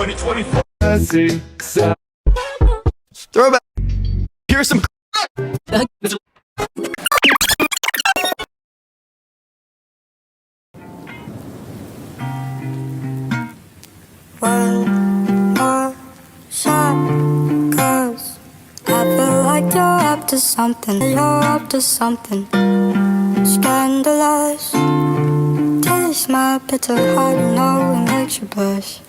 2024. Throwback. Here's some. One more shot, 'cause I feel like you're up to something. You're up to something scandalous. Taste my bitter heart, you know it makes you blush.